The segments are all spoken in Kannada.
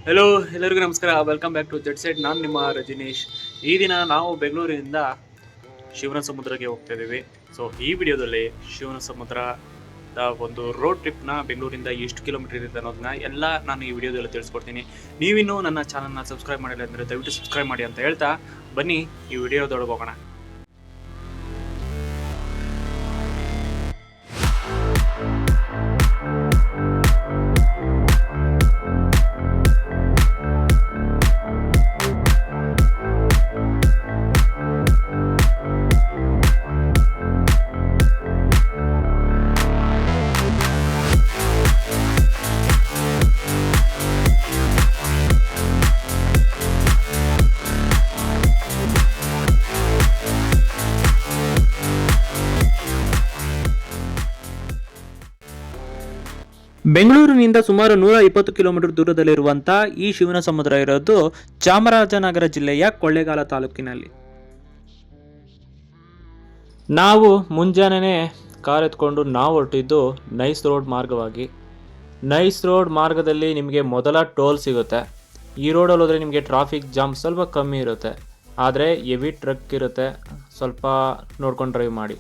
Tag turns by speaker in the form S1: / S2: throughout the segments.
S1: ಹೆಲೋ ಎಲ್ಲರಿಗೂ ನಮಸ್ಕಾರ. Welcome back to jet side. ನಾನು ನಿಮ್ಮ ರಜನೀಶ್. ಈ ದಿನ ನಾವು ಬೆಂಗಳೂರಿನಿಂದ ಶಿವನ ಸಮುದ್ರಕ್ಕೆ ಹೋಗ್ತಾ ಇದ್ದೀವಿ. ಸೊ ಈ ವಿಡಿಯೋದಲ್ಲಿ ಶಿವನ ಸಮುದ್ರದ ಒಂದು ರೋಡ್ ಟ್ರಿಪ್ನ ಬೆಂಗಳೂರಿಂದ ಎಷ್ಟು ಕಿಲೋಮೀಟರ್ ಇದೆ ಅನ್ನೋದನ್ನ ಎಲ್ಲ ನಾನು ಈ ವಿಡಿಯೋದಲ್ಲಿ ತಿಳಿಸ್ಕೊಡ್ತೀನಿ. ನೀವಿನ್ನೂ ನನ್ನ ಚಾನಲ್ನ ಸಬ್ಸ್ಕ್ರೈಬ್ ಮಾಡಿಲ್ಲ ಅಂದರೆ ದಯವಿಟ್ಟು ಸಬ್ಸ್ಕ್ರೈಬ್ ಮಾಡಿ ಅಂತ ಹೇಳ್ತಾ ಬನ್ನಿ ಈ ವಿಡಿಯೋದೊಳಗೆ ಹೋಗೋಣ. ಬೆಂಗಳೂರಿನಿಂದ ಸುಮಾರು 120 ಕಿಲೋಮೀಟರ್ ದೂರದಲ್ಲಿರುವಂತಹ ಈ ಶಿವನ ಸಮುದ್ರ ಇರೋದು ಚಾಮರಾಜನಗರ ಜಿಲ್ಲೆಯ ಕೊಳ್ಳೇಗಾಲ ತಾಲೂಕಿನಲ್ಲಿ. ನಾವು ಮುಂಜಾನೆ ಕಾರ್ ಎತ್ಕೊಂಡು ನಾವು ಹೊರಟಿದ್ದು ನೈಸ್ ರೋಡ್ ಮಾರ್ಗವಾಗಿ. ನೈಸ್ ರೋಡ್ ಮಾರ್ಗದಲ್ಲಿ ನಿಮಗೆ ಮೊದಲ ಟೋಲ್ ಸಿಗುತ್ತೆ. ಈ ರೋಡಲ್ಲಿ ಹೋದರೆ ನಿಮಗೆ ಟ್ರಾಫಿಕ್ ಜಾಮ್ ಸ್ವಲ್ಪ ಕಮ್ಮಿ ಇರುತ್ತೆ, ಆದರೆ ಹೆವಿ ಟ್ರಕ್ ಇರುತ್ತೆ, ಸ್ವಲ್ಪ ನೋಡ್ಕೊಂಡು ಡ್ರೈವ್ ಮಾಡಿ.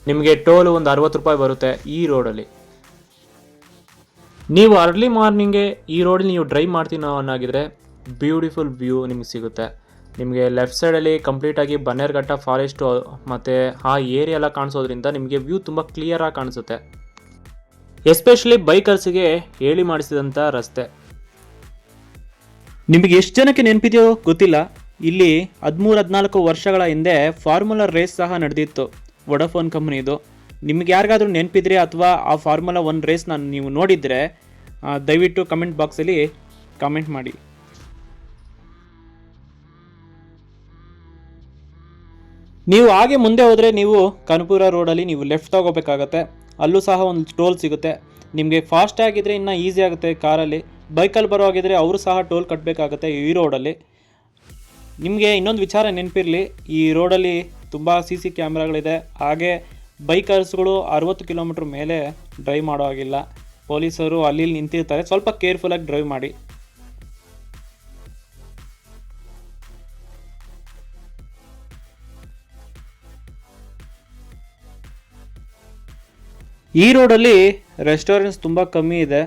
S1: ನಿಮಗೆ ಟೋಲ್ ಒಂದು 60 ರೂಪಾಯಿ ಬರುತ್ತೆ ಈ ರೋಡಲ್ಲಿ. ನೀವು ಅರ್ಲಿ ಮಾರ್ನಿಂಗ್ಗೆ ಈ ರೋಡಲ್ಲಿ ನೀವು ಡ್ರೈವ್ ಮಾಡ್ತೀನೋ ಅನ್ನೋಗಿದ್ರೆ ಬ್ಯೂಟಿಫುಲ್ ವ್ಯೂ ನಿಮ್ಗೆ ಸಿಗುತ್ತೆ. ನಿಮಗೆ ಲೆಫ್ಟ್ ಸೈಡಲ್ಲಿ ಕಂಪ್ಲೀಟಾಗಿ ಬನ್ನೇರುಘಟ್ಟ ಫಾರೆಸ್ಟು ಮತ್ತು ಆ ಏರಿಯಾ ಎಲ್ಲ ಕಾಣಿಸೋದ್ರಿಂದ ನಿಮಗೆ ವ್ಯೂ ತುಂಬ ಕ್ಲಿಯರಾಗಿ ಕಾಣಿಸುತ್ತೆ. ಎಸ್ಪೆಷಲಿ ಬೈಕರ್ಸಿಗೆ ಹೇಳಿ ಮಾಡಿಸಿದಂಥ ರಸ್ತೆ. ನಿಮಗೆ ಎಷ್ಟು ಜನಕ್ಕೆ ನೆನಪಿದೆಯೋ ಗೊತ್ತಿಲ್ಲ, ಇಲ್ಲಿ 13-14 ವರ್ಷಗಳ ಹಿಂದೆ ಫಾರ್ಮುಲಾ ರೇಸ್ ಸಹ ನಡೆದಿತ್ತು, ವೊಡಾಫೋನ್ ಕಂಪ್ನಿದು. ನಿಮ್ಗೆ ಯಾರಿಗಾದ್ರೂ ನೆನಪಿದ್ರೆ ಅಥವಾ ಆ ಫಾರ್ಮುಲಾ 1 ರೇಸ್ನ ನೀವು ನೋಡಿದರೆ ದಯವಿಟ್ಟು ಕಮೆಂಟ್ ಬಾಕ್ಸಲ್ಲಿ ಕಮೆಂಟ್ ಮಾಡಿ. ನೀವು ಹಾಗೆ ಮುಂದೆ ಹೋದರೆ ನೀವು ಕನಕಪುರ ರೋಡಲ್ಲಿ ನೀವು ಲೆಫ್ಟ್ ತಗೋಬೇಕಾಗತ್ತೆ. ಅಲ್ಲೂ ಸಹ ಒಂದು ಟೋಲ್ ಸಿಗುತ್ತೆ. ನಿಮಗೆ ಫಾಸ್ಟ್ ಆಗಿದ್ರೆ ಇನ್ನೂ ಈಸಿ ಆಗುತ್ತೆ ಕಾರಲ್ಲಿ. ಬೈಕಲ್ಲಿ ಬರೋ ಹಾಗಿದ್ರೆ ಅವರು ಸಹ ಟೋಲ್ ಕಟ್ಟಬೇಕಾಗತ್ತೆ ಈ ರೋಡಲ್ಲಿ. ನಿಮಗೆ ಇನ್ನೊಂದು ವಿಚಾರ ನೆನಪಿರಲಿ, ಈ ರೋಡಲ್ಲಿ ತುಂಬ CC ಕ್ಯಾಮ್ರಾಗಳಿದೆ. ಹಾಗೆ ಬೈಕರ್ಸ್ಗಳು 60 ಕಿಲೋಮೀಟ್ರ್ ಮೇಲೆ ಡ್ರೈವ್ ಮಾಡೋ ಹಾಗಿಲ್ಲ. ಪೊಲೀಸರು ಅಲ್ಲಿ ನಿಂತಿರ್ತಾರೆ, ಸ್ವಲ್ಪ ಕೇರ್ಫುಲ್ಲಾಗಿ ಡ್ರೈವ್ ಮಾಡಿ. ಈ ರೋಡಲ್ಲಿ ರೆಸ್ಟೋರೆಂಟ್ಸ್ ತುಂಬ ಕಮ್ಮಿ ಇದೆ,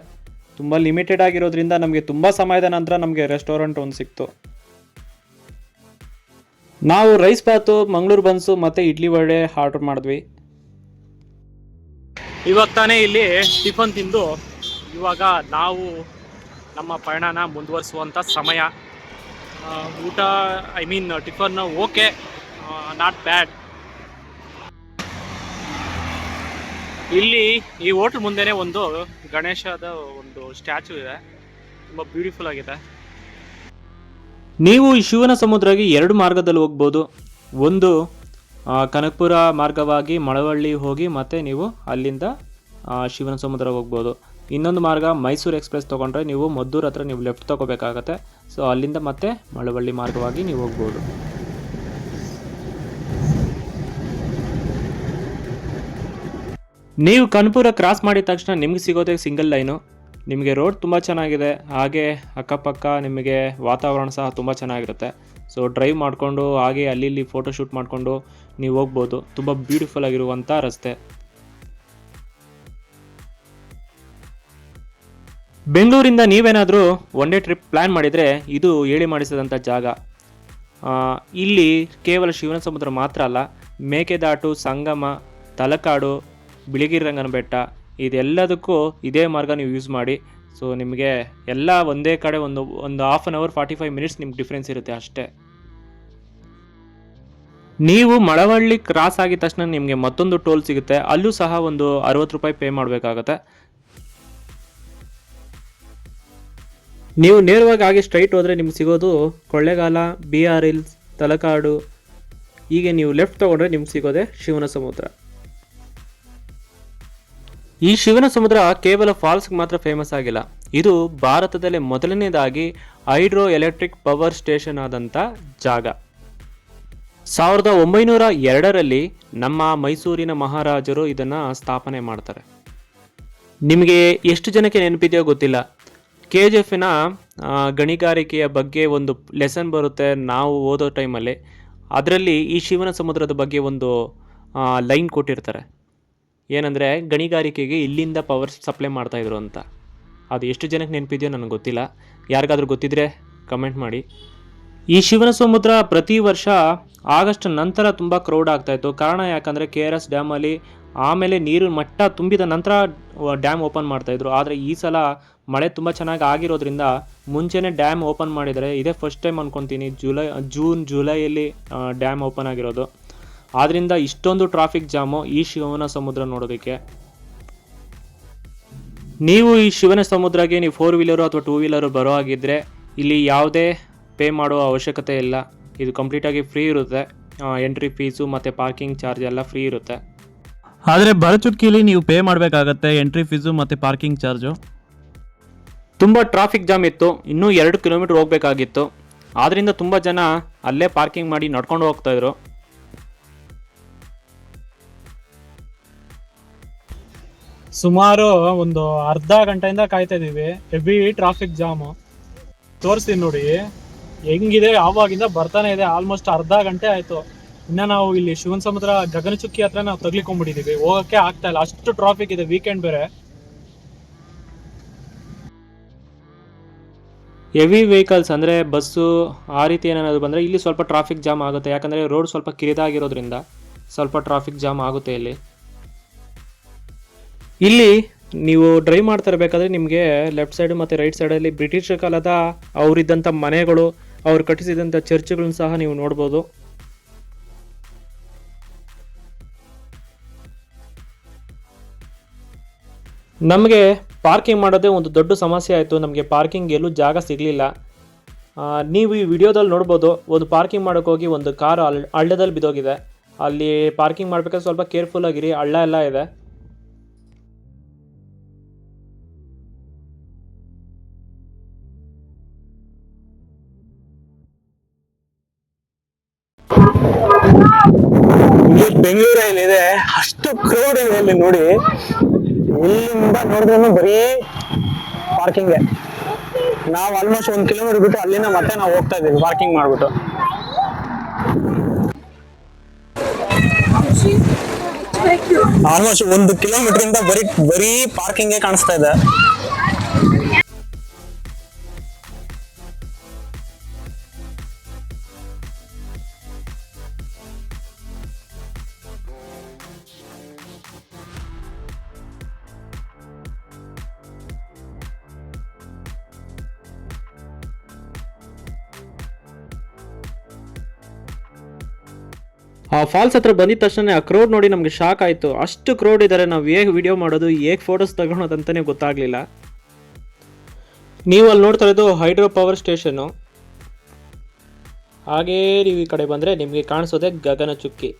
S1: ತುಂಬ ಲಿಮಿಟೆಡ್ ಆಗಿರೋದ್ರಿಂದ ನಮಗೆ ತುಂಬ ಸಮಯದ ನಂತರ ನಮಗೆ ರೆಸ್ಟೋರೆಂಟ್ ಒಂದು ಸಿಕ್ತು. ನಾವು ರೈಸ್ ಬಾತು, ಮಂಗಳೂರು ಬನ್ಸು ಮತ್ತು ಇಡ್ಲಿ ವಡೆ ಆರ್ಡರ್ ಮಾಡಿದ್ವಿ. ಇವಾಗ ತಾನೇ ಇಲ್ಲಿ ಟಿಫನ್ ತಿಂದು ಇವಾಗ ನಾವು ನಮ್ಮ ಪಯಣನ ಮುಂದುವರಿಸುವಂಥ ಸಮಯ. ಊಟ ಟಿಫನ್ ಓಕೆ, ನಾಟ್ ಬ್ಯಾಡ್. ಇಲ್ಲಿ ಈ ಹೋಟ್ಲ್ ಮುಂದೆನೇ ಒಂದು ಗಣೇಶದ ಒಂದು ಸ್ಟ್ಯಾಚು ಇದೆ, ತುಂಬ ಬ್ಯೂಟಿಫುಲ್ ಆಗಿದೆ. ನೀವು ಈ ಶಿವನ ಸಮುದ್ರಕ್ಕೆ 2 ಮಾರ್ಗದಲ್ಲಿ ಹೋಗ್ಬೋದು. ಒಂದು ಕನಕಪುರ ಮಾರ್ಗವಾಗಿ ಮಳವಳ್ಳಿ ಹೋಗಿ ಮತ್ತೆ ನೀವು ಅಲ್ಲಿಂದ ಶಿವನ ಸಮುದ್ರ ಹೋಗ್ಬೋದು. ಇನ್ನೊಂದು ಮಾರ್ಗ ಮೈಸೂರು ಎಕ್ಸ್ಪ್ರೆಸ್ ತೊಗೊಂಡ್ರೆ ನೀವು ಮದ್ದೂರು ಹತ್ರ ನೀವು ಲೆಫ್ಟ್ ತೊಗೋಬೇಕಾಗತ್ತೆ. ಸೊ ಅಲ್ಲಿಂದ ಮತ್ತೆ ಮಳವಳ್ಳಿ ಮಾರ್ಗವಾಗಿ ನೀವು ಹೋಗ್ಬೋದು. ನೀವು ಕನಕಪುರ ಕ್ರಾಸ್ ಮಾಡಿದ ತಕ್ಷಣ ನಿಮ್ಗೆ ಸಿಗೋದೇ ಸಿಂಗಲ್ ಲೈನು. ನಿಮಗೆ ರೋಡ್ ತುಂಬ ಚೆನ್ನಾಗಿದೆ, ಹಾಗೆ ಅಕ್ಕಪಕ್ಕ ನಿಮಗೆ ವಾತಾವರಣ ಸಹ ತುಂಬ ಚೆನ್ನಾಗಿರುತ್ತೆ. ಸೊ ಡ್ರೈವ್ ಮಾಡಿಕೊಂಡು ಹಾಗೆ ಅಲ್ಲಿ ಇಲ್ಲಿ ಫೋಟೋಶೂಟ್ ಮಾಡಿಕೊಂಡು ನೀವು ಹೋಗ್ಬೋದು. ತುಂಬ ಬ್ಯೂಟಿಫುಲ್ ಆಗಿರುವಂಥ ರಸ್ತೆ. ಬೆಂಗಳೂರಿಂದ ನೀವೇನಾದರೂ ಒನ್ ಡೇ ಟ್ರಿಪ್ ಪ್ಲ್ಯಾನ್ ಮಾಡಿದರೆ ಇದು ಹೇಳಿ ಮಾಡಿಸಿದಂಥ ಜಾಗ. ಇಲ್ಲಿ ಕೇವಲ ಶಿವನ ಸಮುದ್ರ ಮಾತ್ರ ಅಲ್ಲ, ಮೇಕೆದಾಟು, ಸಂಗಮ, ತಲಕಾಡು, ಬಿಳಿಗಿರಿರಂಗನ ಬೆಟ್ಟ, ಇದೆಲ್ಲದಕ್ಕೂ ಇದೇ ಮಾರ್ಗ ನೀವು ಯೂಸ್ ಮಾಡಿ. ಸೊ ನಿಮಗೆ ಎಲ್ಲ ಒಂದೇ ಕಡೆ ಒಂದು 1/2 hour 45 minutes ನಿಮ್ಗೆ ಡಿಫ್ರೆನ್ಸ್ ಇರುತ್ತೆ ಅಷ್ಟೇ. ನೀವು ಮಳವಳ್ಳಿ ಕ್ರಾಸ್ ಆಗಿದ ತಕ್ಷಣ ನಿಮಗೆ ಮತ್ತೊಂದು ಟೋಲ್ ಸಿಗುತ್ತೆ, ಅಲ್ಲೂ ಸಹ ಒಂದು 60 ರೂಪಾಯಿ ಪೇ ಮಾಡಬೇಕಾಗತ್ತೆ. ನೀವು ನೇರವಾಗಿ ಹಾಗೆ ಸ್ಟ್ರೈಟ್ ಹೋದರೆ ನಿಮ್ಗೆ ಸಿಗೋದು ಕೊಳ್ಳೇಗಾಲ, BR ಹಿಲ್ಸ್, ತಲಕಾಡು. ಹೀಗೆ ನೀವು ಲೆಫ್ಟ್ ತೊಗೊಂಡ್ರೆ ನಿಮ್ಗೆ ಸಿಗೋದೆ ಶಿವನ ಸಮುದ್ರ. ಈ ಶಿವನ ಸಮುದ್ರ ಕೇವಲ ಫಾಲ್ಸ್ಗೆ ಮಾತ್ರ ಫೇಮಸ್ ಆಗಿಲ್ಲ, ಇದು ಭಾರತದಲ್ಲೇ ಮೊದಲನೇದಾಗಿ ಹೈಡ್ರೋ ಎಲೆಕ್ಟ್ರಿಕ್ ಪವರ್ ಸ್ಟೇಷನ್ ಆದಂಥ ಜಾಗ. 1902ರಲ್ಲಿ ನಮ್ಮ ಮೈಸೂರಿನ ಮಹಾರಾಜರು ಇದನ್ನು ಸ್ಥಾಪನೆ ಮಾಡ್ತಾರೆ. ನಿಮಗೆ ಎಷ್ಟು ಜನಕ್ಕೆ ನೆನಪಿದೆಯೋ ಗೊತ್ತಿಲ್ಲ, KGF-ನ ಗಣಿಗಾರಿಕೆಯ ಬಗ್ಗೆ ಒಂದು ಲೆಸನ್ ಬರುತ್ತೆ ನಾವು ಓದೋ ಟೈಮಲ್ಲಿ. ಅದರಲ್ಲಿ ಈ ಶಿವನ ಸಮುದ್ರದ ಬಗ್ಗೆ ಒಂದು ಲೈನ್ ಕೊಟ್ಟಿರ್ತಾರೆ. ಏನಂದರೆ ಗಣಿಗಾರಿಕೆಗೆ ಇಲ್ಲಿಂದ ಪವರ್ ಸಪ್ಲೈ ಮಾಡ್ತಾಯಿದ್ರು ಅಂತ. ಅದು ಎಷ್ಟು ಜನಕ್ಕೆ ನೆನಪಿದೆಯೋ ನನಗೆ ಗೊತ್ತಿಲ್ಲ. ಯಾರಿಗಾದ್ರೂ ಗೊತ್ತಿದ್ದರೆ ಕಮೆಂಟ್ ಮಾಡಿ. ಈ ಶಿವನ ಸಮುದ್ರ ಪ್ರತಿ ವರ್ಷ ಆಗಸ್ಟ್ ನಂತರ ತುಂಬ ಕ್ರೌಡ್ ಆಗ್ತಾಯಿತ್ತು. ಕಾರಣ ಯಾಕಂದರೆ KRS ಡ್ಯಾಮಲ್ಲಿ ಆಮೇಲೆ ನೀರು ಮಟ್ಟ ತುಂಬಿದ ನಂತರ ಡ್ಯಾಮ್ ಓಪನ್ ಮಾಡ್ತಾಯಿದ್ರು. ಆದರೆ ಈ ಸಲ ಮಳೆ ತುಂಬ ಚೆನ್ನಾಗಿ ಆಗಿರೋದ್ರಿಂದ ಮುಂಚೆನೇ ಡ್ಯಾಮ್ ಓಪನ್ ಮಾಡಿದರೆ ಇದೇ ಫಸ್ಟ್ ಟೈಮ್ ಅಂದ್ಕೊತೀನಿ. ಜುಲೈಯಲ್ಲಿ ಡ್ಯಾಮ್ ಓಪನ್ ಆಗಿರೋದು. ಆದ್ದರಿಂದ ಇಷ್ಟೊಂದು ಟ್ರಾಫಿಕ್ ಜಾಮು ಈ ಶಿವನ ಸಮುದ್ರ ನೋಡೋದಕ್ಕೆ. ನೀವು ಈ ಶಿವನ ಸಮುದ್ರಕ್ಕೆ ನೀವು 4 ವೀಲರು ಅಥವಾ 2 ವೀಲರು ಬರೋ ಹಾಗಿದ್ದರೆ ಇಲ್ಲಿ ಯಾವುದೇ ಪೇ ಮಾಡೋ ಅವಶ್ಯಕತೆ ಇಲ್ಲ. ಇದು ಕಂಪ್ಲೀಟಾಗಿ ಫ್ರೀ ಇರುತ್ತೆ. ಎಂಟ್ರಿ ಫೀಸು ಮತ್ತು ಪಾರ್ಕಿಂಗ್ ಚಾರ್ಜ್ ಎಲ್ಲ ಫ್ರೀ ಇರುತ್ತೆ.
S2: ಆದರೆ ಭರಚುಕ್ಕಿಲಿ ನೀವು ಪೇ ಮಾಡಬೇಕಾಗತ್ತೆ ಎಂಟ್ರಿ ಫೀಸು ಮತ್ತು ಪಾರ್ಕಿಂಗ್ ಚಾರ್ಜು.
S1: ತುಂಬ ಟ್ರಾಫಿಕ್ ಜಾಮ್ ಇತ್ತು. ಇನ್ನೂ 2 ಕಿಲೋಮೀಟ್ರ್ ಹೋಗಬೇಕಾಗಿತ್ತು. ಆದ್ದರಿಂದ ತುಂಬ ಜನ ಅಲ್ಲೇ ಪಾರ್ಕಿಂಗ್ ಮಾಡಿ ನಡ್ಕೊಂಡು ಹೋಗ್ತಾಯಿದ್ರು.
S3: ಸುಮಾರು ಒಂದು ಅರ್ಧ ಗಂಟೆಯಿಂದ ಕಾಯ್ತಾ ಇದೀವಿ. ಹೆವಿ ಟ್ರಾಫಿಕ್ ಜಾಮು ತೋರಿಸ್ತೀನಿ ನೋಡಿ ಹೆಂಗಿದೆ. ಆವಾಗಿಂದ ಬರ್ತಾನೆ ಇದೆ. ಆಲ್ಮೋಸ್ಟ್ ಅರ್ಧ ಗಂಟೆ ಆಯ್ತು. ಇನ್ನ ನಾವು ಇಲ್ಲಿ ಶಿವನ ಸಮುದ್ರ ಗಗನಚುಕ್ಕಿ ಹತ್ರ ನಾವು ತಗ್ಲಿಕೊಂಡ್ಬಿಟ್ಟಿದೀವಿ. ಹೋಗಕ್ಕೆ ಆಗ್ತಾ ಇಲ್ಲ, ಅಷ್ಟು ಟ್ರಾಫಿಕ್ ಇದೆ. ವೀಕೆಂಡ್ ಬೇರೆ.
S1: ಹೆವಿ ವೆಹಿಕಲ್ಸ್ ಅಂದರೆ ಬಸ್ಸು ಆ ರೀತಿ ಏನಾದರೂ ಬಂದರೆ ಇಲ್ಲಿ ಸ್ವಲ್ಪ ಟ್ರಾಫಿಕ್ ಜಾಮ್ ಆಗುತ್ತೆ. ಯಾಕಂದರೆ ರೋಡ್ ಸ್ವಲ್ಪ ಕಿರಿದಾಗಿರೋದ್ರಿಂದ ಸ್ವಲ್ಪ ಟ್ರಾಫಿಕ್ ಜಾಮ್ ಆಗುತ್ತೆ ಇಲ್ಲಿ ನೀವು ಡ್ರೈವ್ ಮಾಡ್ತಾ ಇರಬೇಕಾದ್ರೆ ನಿಮಗೆ ಲೆಫ್ಟ್ ಸೈಡ್ ಮತ್ತು ರೈಟ್ ಸೈಡಲ್ಲಿ ಬ್ರಿಟಿಷ್ ಕಾಲದ ಅವರಿದ್ದಂಥ ಮನೆಗಳು, ಅವ್ರು ಕಟ್ಟಿಸಿದಂಥ ಚರ್ಚ್ಗಳನ್ನು ಸಹ ನೀವು ನೋಡ್ಬೋದು. ನಮಗೆ ಪಾರ್ಕಿಂಗ್ ಮಾಡೋದೇ ಒಂದು ದೊಡ್ಡ ಸಮಸ್ಯೆ ಆಯಿತು. ನಮಗೆ ಪಾರ್ಕಿಂಗ್ ಎಲ್ಲೂ ಜಾಗ ಸಿಗಲಿಲ್ಲ. ನೀವು ಈ ವಿಡಿಯೋದಲ್ಲಿ ನೋಡ್ಬೋದು, ಒಂದು ಪಾರ್ಕಿಂಗ್ ಮಾಡೋಕ್ಕೆ ಹೋಗಿ ಒಂದು ಕಾರು ಹಳ್ಳದಲ್ಲಿ ಬಿದ್ದೋಗಿದೆ. ಅಲ್ಲಿ ಪಾರ್ಕಿಂಗ್ ಮಾಡಬೇಕಾದ್ರೆ ಸ್ವಲ್ಪ ಕೇರ್ಫುಲ್ ಆಗಿರಿ, ಹಳ್ಳ ಎಲ್ಲ ಇದೆ.
S3: ಬೆಂಗಳೂರಲ್ಲಿ ಇದೆ, ಅಷ್ಟು ಕ್ರೌಡ್ ಇದೆ ಇಲ್ಲಿ ನೋಡಿ. ಇಲ್ಲಿಂದ ನೋಡಿದ್ರೆ ಬರೀ ಪಾರ್ಕಿಂಗ್. ನಾವು ಆಲ್ಮೋಸ್ಟ್ 1 ಕಿಲೋಮೀಟರ್ ಬಿಟ್ಟು ಅಲ್ಲಿಂದ ಮತ್ತೆ ನಾವು ಹೋಗ್ತಾ ಇದ್ದೀವಿ ಪಾರ್ಕಿಂಗ್ ಮಾಡ್ಬಿಟ್ಟು. ಆಲ್ಮೋಸ್ಟ್ 1 ಕಿಲೋಮೀಟರ್ ಇಂದ ಬರೀ ಪಾರ್ಕಿಂಗ್ ಕಾಣಿಸ್ತಾ ಇದೆ.
S1: ಆ ಫಾಲ್ಸ್ ಹತ್ರ ಬಂದಿದ ತಕ್ಷಣ ಆ ಕ್ರೌಡ್ ನೋಡಿ ನಮಗೆ ಶಾಕ್ ಆಯಿತು. ಅಷ್ಟು ಕ್ರೌಡ್ ಇದ್ದಾರೆ. ನಾವು ಹೇಗೆ ವಿಡಿಯೋ ಮಾಡೋದು, ಹೇಗೆ ಫೋಟೋಸ್ ತಗೊಳೋದಂತಲೇ ಗೊತ್ತಾಗಲಿಲ್ಲ. ನೀವು ಅಲ್ಲಿ ನೋಡ್ತಾ ಇರೋದು ಹೈಡ್ರೋ ಪವರ್ ಸ್ಟೇಷನ್ನು. ಹಾಗೇ ನೀವು ಈ ಕಡೆ ಬಂದರೆ ನಿಮಗೆ ಕಾಣಿಸೋದೆ ಗಗನಚುಕ್ಕಿ.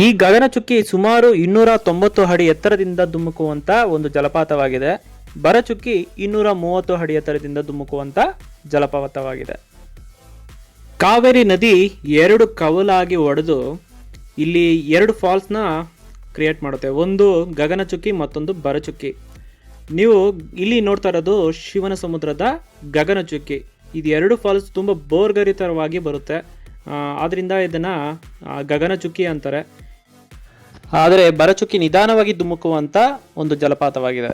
S1: ಈ ಗಗನಚುಕ್ಕಿ ಸುಮಾರು 290 ಅಡಿ ಎತ್ತರದಿಂದ ಧುಮುಕುವಂಥ ಒಂದು ಜಲಪಾತವಾಗಿದೆ. ಭರಚುಕ್ಕಿ 230 ಅಡಿ ಎತ್ತರದಿಂದ ಧುಮುಕುವಂಥ ಜಲಪಾತವಾಗಿದೆ. ಕಾವೇರಿ ನದಿ 2 ಕವಲಾಗಿ ಒಡೆದು ಇಲ್ಲಿ 2 ಫಾಲ್ಸ್ನ ಕ್ರಿಯೇಟ್ ಮಾಡುತ್ತೆ. ಒಂದು ಗಗನಚುಕ್ಕಿ, ಮತ್ತೊಂದು ಭರಚುಕ್ಕಿ. ನೀವು ಇಲ್ಲಿ ನೋಡ್ತಾ ಇರೋದು ಶಿವನ ಸಮುದ್ರದ ಗಗನಚುಕ್ಕಿ. ಇದು 2 ಫಾಲ್ಸ್ ತುಂಬ ಬೋರ್ಗರಿತರವಾಗಿ ಬರುತ್ತೆ. ಆದ್ದರಿಂದ ಇದನ್ನು ಗಗನಚುಕ್ಕಿ ಅಂತಾರೆ. ಆದರೆ ಭರಚುಕ್ಕಿ ನಿಧಾನವಾಗಿ ಧುಮುಕುವಂಥ ಒಂದು ಜಲಪಾತವಾಗಿದೆ.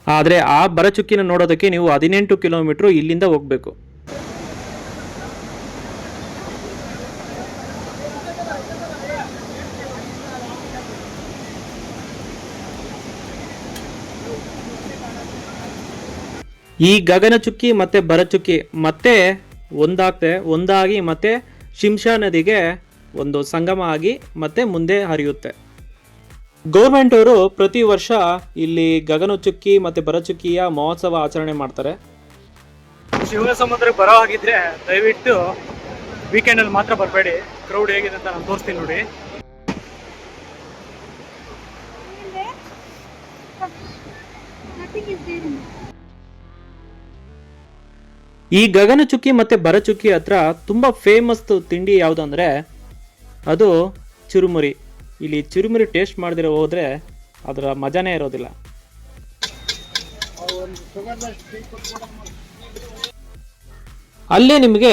S1: ಆದರೆ ಆ ಭರಚುಕ್ಕಿನ ನೋಡೋದಕ್ಕೆ ನೀವು 18 ಕಿಲೋಮೀಟ್ರು ಇಲ್ಲಿಂದ ಹೋಗಬೇಕು. ಈ ಗಗನಚುಕ್ಕಿ ಮತ್ತು ಭರಚುಕ್ಕಿ ಮತ್ತೆ ಒಂದಾಗಿ ಮತ್ತೆ ಶಿಂಷಾ ನದಿಗೆ ಒಂದು ಸಂಗಮ ಆಗಿ ಮತ್ತೆ ಮುಂದೆ ಹರಿಯುತ್ತೆ. ಗೌರ್ಮೆಂಟ್ ಅವರು ಪ್ರತಿ ವರ್ಷ ಇಲ್ಲಿ ಗಗನಚುಕ್ಕಿ ಮತ್ತು ಭರಚುಕ್ಕಿಯ ಮಹೋತ್ಸವ ಆಚರಣೆ ಮಾಡ್ತಾರೆ.
S3: ಶಿವನ ಸಮುದ್ರಕ್ಕೆ ಬರೋ ಹಾಗಿದ್ರೆ ದಯವಿಟ್ಟು ವೀಕೆಂಡಲ್ಲಿ ಮಾತ್ರ ಬರಬೇಡಿ, ಕ್ರೌಡ್ ಹೇಗಿದೆ ಅಂತ ನಾನು ತೋರಿಸ್ತೀನಿ ನೋಡಿ.
S1: ಈ ಗಗನಚುಕ್ಕಿ ಮತ್ತು ಭರಚುಕ್ಕಿ ಹತ್ರ ತುಂಬ ಫೇಮಸ್ ತಿಂಡಿ ಯಾವುದು ಅಂದರೆ ಅದು ಚುರುಮುರಿ. ಇಲ್ಲಿ ಚುರುಮುರಿ ಟೇಸ್ಟ್ ಮಾಡದಿರೋ ಹೋದರೆ ಅದರ ಮಜಾನೇ ಇರೋದಿಲ್ಲ. ಅಲ್ಲೇ ನಿಮಗೆ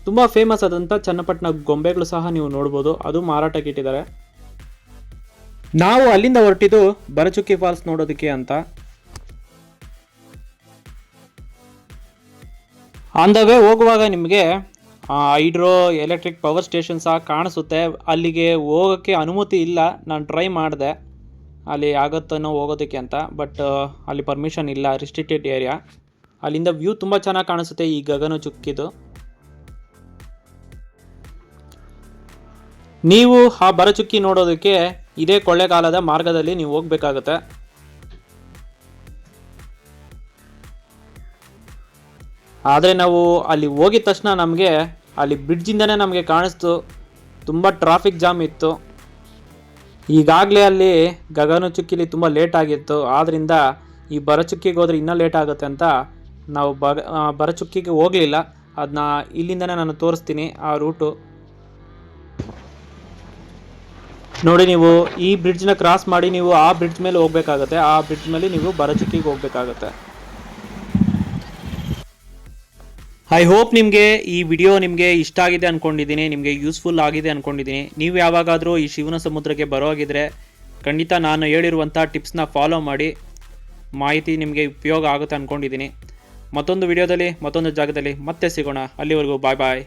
S1: ತುಂಬ ಫೇಮಸ್ ಆದಂಥ ಚನ್ನಪಟ್ಟಣ ಗೊಂಬೆಗಳು ಸಹ ನೀವು ನೋಡ್ಬೋದು, ಅದು ಮಾರಾಟಕ್ಕೆ ಇಟ್ಟಿದ್ದಾರೆ. ನಾವು ಅಲ್ಲಿಂದ ಹೊರಟಿದ್ದು ಭರಚುಕ್ಕಿ ಫಾಲ್ಸ್ ನೋಡೋದಕ್ಕೆ ಅಂತ. ಆನ್ ದ ವೇ ಹೋಗುವಾಗ ನಿಮಗೆ ಹೈಡ್ರೋ ಎಲೆಕ್ಟ್ರಿಕ್ ಪವರ್ ಸ್ಟೇಷನ್ ಸಹ ಕಾಣಿಸುತ್ತೆ. ಅಲ್ಲಿಗೆ ಹೋಗೋಕ್ಕೆ ಅನುಮತಿ ಇಲ್ಲ, ನಾನು ಟ್ರೈ ಮಾಡಿದೆ ಅಲ್ಲಿ ಆಗುತ್ತೋ ಹೋಗೋದಕ್ಕೆ ಅಂತ, ಬಟ್ ಅಲ್ಲಿ ಪರ್ಮಿಷನ್ ಇಲ್ಲ, ರಿಸ್ಟ್ರಿಕ್ಟೆಡ್ ಏರಿಯಾ. ಅಲ್ಲಿಂದ ವ್ಯೂ ತುಂಬ ಚೆನ್ನಾಗಿ ಕಾಣಿಸುತ್ತೆ ಈ ಗಗನಚುಕ್ಕಿದು. ನೀವು ಆ ಭರಚುಕ್ಕಿ ನೋಡೋದಕ್ಕೆ ಇದೇ ಕೊಳ್ಳೆಗಾಲದ ಮಾರ್ಗದಲ್ಲಿ ನೀವು ಹೋಗ್ಬೇಕಾಗತ್ತೆ. ಆದರೆ ನಾವು ಅಲ್ಲಿ ಹೋಗಿದ ತಕ್ಷಣ ನಮಗೆ ಅಲ್ಲಿ ಬ್ರಿಡ್ಜಿಂದನೇ ನಮಗೆ ಕಾಣಿಸ್ತು ತುಂಬ ಟ್ರಾಫಿಕ್ ಜಾಮ್ ಇತ್ತು. ಈಗಾಗಲೇ ಅಲ್ಲಿ ಗಗನಚುಕ್ಕಿಲಿ ತುಂಬ ಲೇಟ್ ಆಗಿತ್ತು, ಆದ್ದರಿಂದ ಈ ಭರಚುಕ್ಕಿಗೆ ಹೋದರೆ ಇನ್ನೂ ಲೇಟ್ ಆಗುತ್ತೆ ಅಂತ ನಾವು ಭರಚುಕ್ಕಿಗೆ ಹೋಗಲಿಲ್ಲ. ಅದನ್ನ ಇಲ್ಲಿಂದನೇ ನಾನು ತೋರಿಸ್ತೀನಿ ಆ ರೂಟು ನೋಡಿ. ನೀವು ಈ ಬ್ರಿಡ್ಜ್ನ ಕ್ರಾಸ್ ಮಾಡಿ ನೀವು ಆ ಬ್ರಿಡ್ಜ್ ಮೇಲೆ ಹೋಗಬೇಕಾಗತ್ತೆ, ಆ ಬ್ರಿಡ್ಜ್ ಮೇಲೆ ನೀವು ಭರಚುಕ್ಕಿಗೆ ಹೋಗಬೇಕಾಗತ್ತೆ. ಐ ಹೋಪ್ ನಿಮಗೆ ಈ ವಿಡಿಯೋ ನಿಮಗೆ ಇಷ್ಟ ಆಗಿದೆ ಅಂದ್ಕೊಂಡಿದ್ದೀನಿ, ನಿಮಗೆ ಯೂಸ್ಫುಲ್ ಆಗಿದೆ ಅಂದ್ಕೊಂಡಿದ್ದೀನಿ. ನೀವು ಯಾವಾಗಾದರೂ ಈ ಶಿವನ ಸಮುದ್ರಕ್ಕೆ ಬರೋ ಹಾಗಿದ್ರೆ ಖಂಡಿತ ನಾನು ಹೇಳಿರುವಂಥ ಟಿಪ್ಸ್ನ ಫಾಲೋ ಮಾಡಿ, ಮಾಹಿತಿ ನಿಮಗೆ ಉಪಯೋಗ ಆಗುತ್ತೆ ಅಂದ್ಕೊಂಡಿದ್ದೀನಿ. ಮತ್ತೊಂದು ವಿಡಿಯೋದಲ್ಲಿ ಮತ್ತೊಂದು ಜಾಗದಲ್ಲಿ ಮತ್ತೆ ಸಿಗೋಣ. ಅಲ್ಲಿವರೆಗೂ ಬಾಯ್ ಬಾಯ್.